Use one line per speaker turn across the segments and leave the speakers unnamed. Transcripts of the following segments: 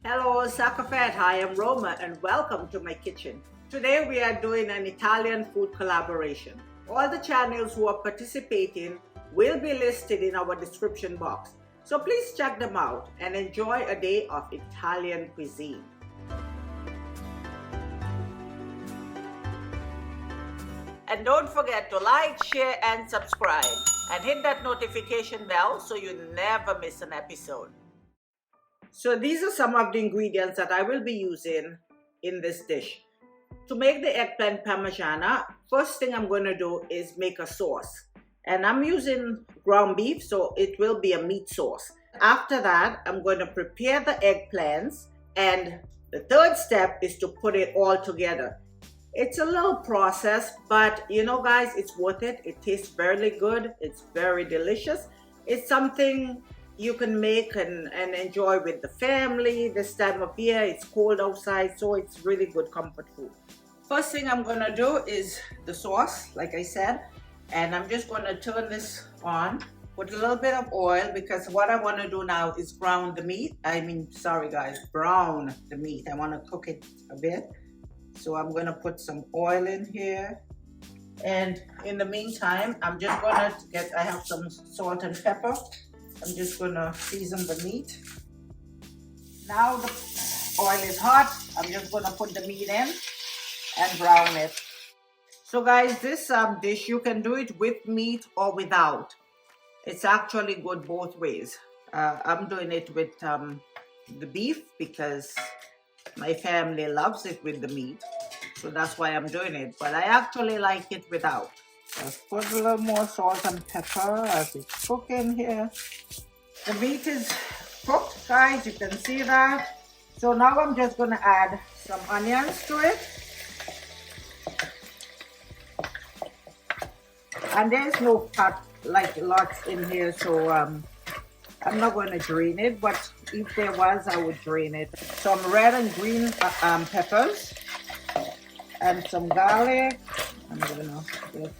Hello, SakaFete. I am Roma and welcome to my kitchen. Today we are doing an Italian food collaboration. All the channels who are participating will be listed in our description box. So please check them out and enjoy a day of Italian cuisine. And don't forget to like, share and subscribe and hit that notification bell so you never miss an episode. So these are some of the ingredients that I will be using in this dish. To make the eggplant parmigiana, first thing I'm going to do is make a sauce. And I'm using ground beef, so it will be a meat sauce. After that, I'm going to prepare the eggplants, and the third step is to put it all together. It's a little process, but you know guys, it's worth it. It tastes very good. It's very delicious. It's something you can make and enjoy with the family. This time of year, it's cold outside, so it's really good comfort food. First thing I'm gonna do is the sauce, like I said, and I'm just gonna turn this on, put a little bit of oil, because what I wanna do now is brown the meat. Brown the meat. I wanna cook it a bit. So I'm gonna put some oil in here. And in the meantime, I'm just gonna I have some salt and pepper. I'm just gonna season the meat. Now the oil is hot. I'm just gonna put the meat in and brown it. So guys, this dish, you can do it with meat or without. It's actually good both ways. I'm doing it with the beef because my family loves it with the meat. So that's why I'm doing it. But I actually like it without. Just put a little more salt and pepper as it's cooking here. The meat is cooked, guys. You can see that. So now I'm just going to add some onions to it. And there's no fat like lots in here, so I'm not going to drain it. But if there was, I would drain it. Some red and green peppers and some garlic. I'm going to just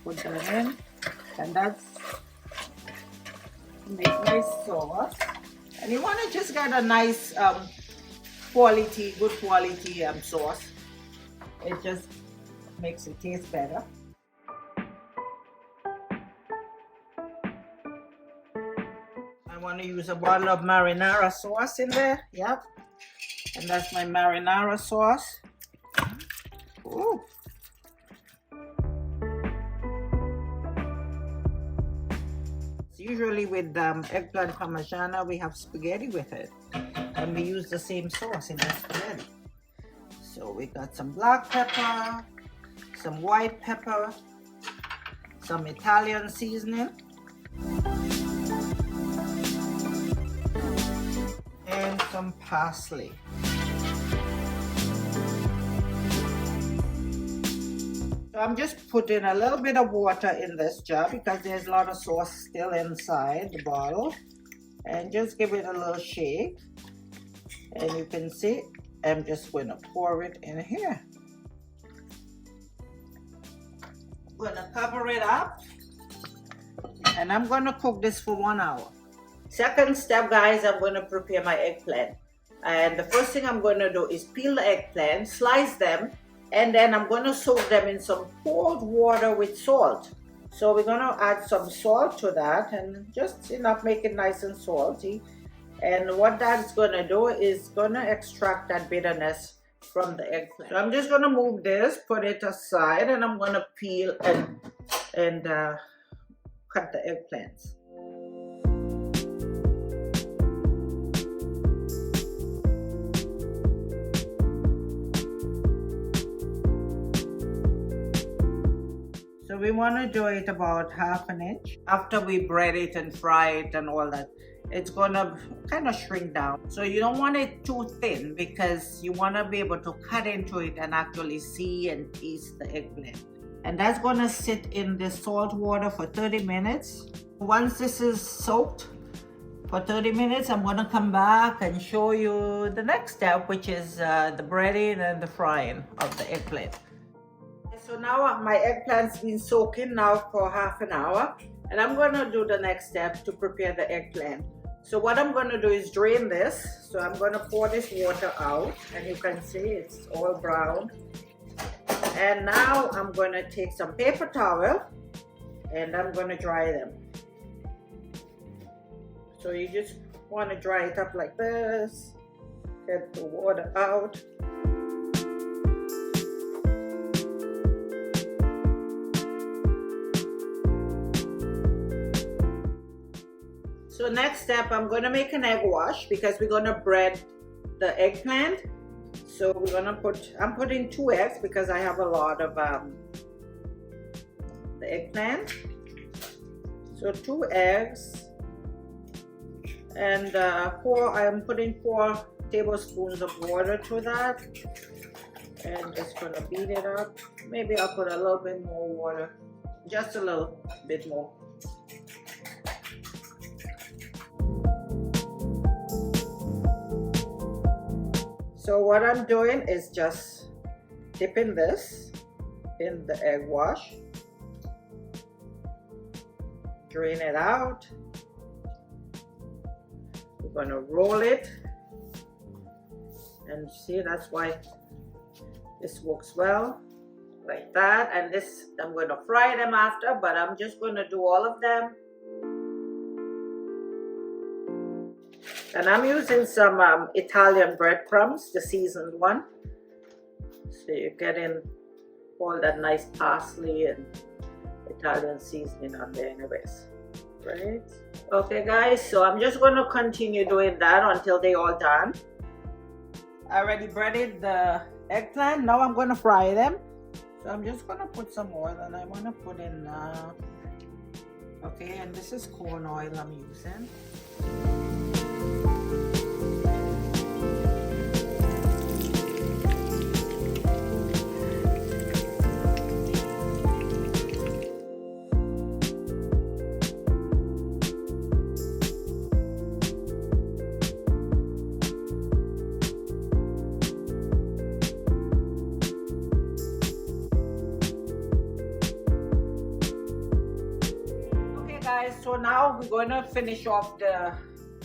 put that in, and that's make nice sauce. And you want to just get a nice good quality sauce. It just makes it taste better. I want to use a bottle of marinara sauce in there. Yep, and that's my marinara sauce. Ooh. Usually with eggplant parmigiana, we have spaghetti with it, and we use the same sauce in the spaghetti. So we got some black pepper, some white pepper, some Italian seasoning, and some parsley. So I'm just putting a little bit of water in this jar because there's a lot of sauce still inside the bottle. And just give it a little shake. And you can see I'm just going to pour it in here. I'm going to cover it up. And I'm going to cook this for 1 hour. Second step, guys, I'm going to prepare my eggplant. And the first thing I'm going to do is peel the eggplant, slice them, and then I'm going to soak them in some cold water with salt. So we're going to add some salt to that, and just enough, make it nice and salty. And what that's going to do is going to extract that bitterness from the eggplant. So I'm just going to move this, put it aside, and I'm going to peel and cut the eggplants. So we want to do it about 1/2 inch. After we bread it and fry it and all that, it's gonna kind of shrink down. So you don't want it too thin because you want to be able to cut into it and actually see and taste the eggplant. And that's gonna sit in the salt water for 30 minutes. Once this is soaked for 30 minutes, I'm gonna come back and show you the next step, which is the breading and the frying of the eggplant. So now my eggplant's been soaking now for 1/2 hour, and I'm gonna do the next step to prepare the eggplant. So what I'm going to do is drain this. So I'm going to pour this water out, and you can see it's all brown. And now I'm going to take some paper towel and I'm going to dry them. So you just want to dry it up like this. Get the water out. So next step, I'm going to make an egg wash because we're going to bread the eggplant. So we're going to I'm putting 2 eggs because I have a lot of the eggplant. So 2 eggs and I'm putting 4 tablespoons of water to that, and just going to beat it up. Maybe I'll put a little bit more water, just a little bit more. So what I'm doing is just dipping this in the egg wash, drain it out. We're going to roll it, and see, that's why this works well, like that. And this, I'm going to fry them after, but I'm just going to do all of them. And I'm using some Italian breadcrumbs, the seasoned one. So you're getting all that nice parsley and Italian seasoning on there anyways, right? Okay guys, so I'm just going to continue doing that until they're all done. I already breaded the eggplant. Now I'm going to fry them. So I'm just going to put some oil, and I want to put in, okay, and this is corn oil I'm using. So now we're going to finish off the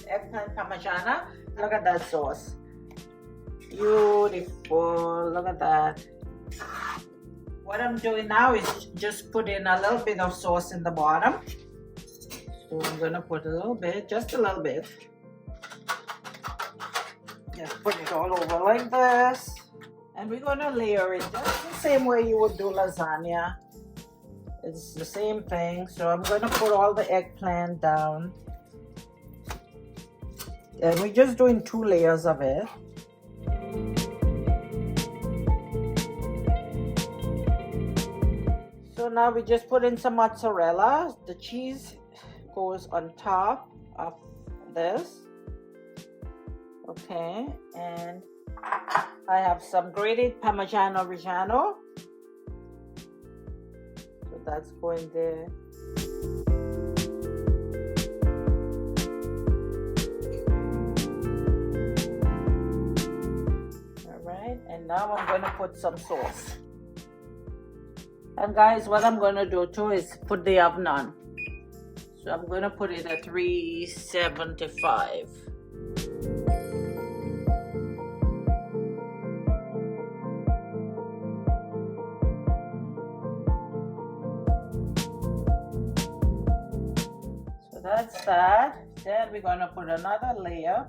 eggplant parmigiana. Look at that sauce. Beautiful. Look at that. What I'm doing now is just put in a little bit of sauce in the bottom. So I'm going to put a little bit, just a little bit. Just put it all over like this. And we're going to layer it just the same way you would do lasagna. It's the same thing. So I'm going to put all the eggplant down. And we're just doing 2 layers of it. So now we just put in some mozzarella. The cheese goes on top of this. Okay, and I have some grated Parmigiano Reggiano. So that's going there. Alright, and now I'm going to put some sauce. And guys, what I'm going to do too is put the oven on. So I'm going to put it at 375. So that's that. Then we're going to put another layer.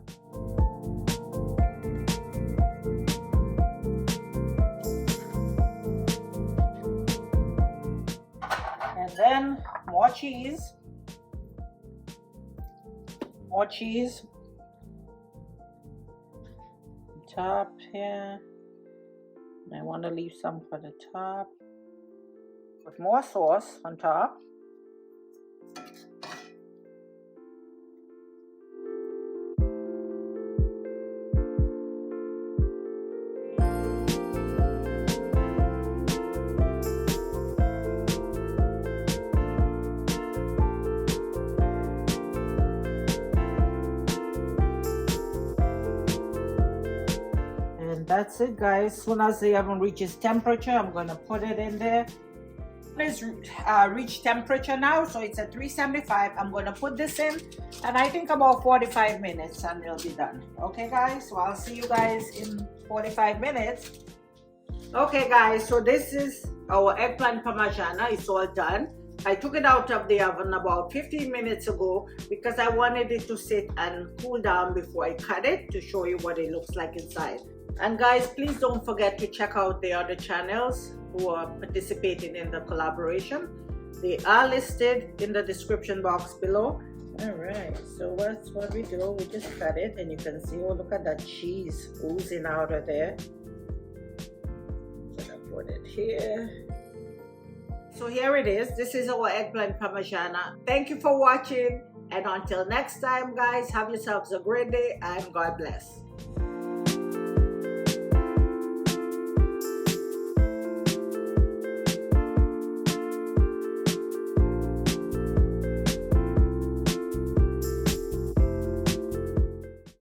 And then more cheese. More cheese. Top here. And I want to leave some for the top. Put more sauce on top. That's it, guys. As soon as the oven reaches temperature, I'm going to put it in there. It's reached temperature now, so it's at 375. I'm going to put this in, and I think about 45 minutes and it'll be done. Okay guys, so I'll see you guys in 45 minutes. Okay guys, so this is our eggplant parmigiana. It's all done. I took it out of the oven about 15 minutes ago because I wanted it to sit and cool down before I cut it, to show you what it looks like inside. And guys, please don't forget to check out the other channels who are participating in the collaboration. They are listed in the description box below. Alright, so that's what we do. We just cut it, and you can see, oh, look at that cheese oozing out of there. I'm gonna put it here. So here it is. This is our eggplant parmigiana. Thank you for watching, and until next time guys, have yourselves a great day and God bless.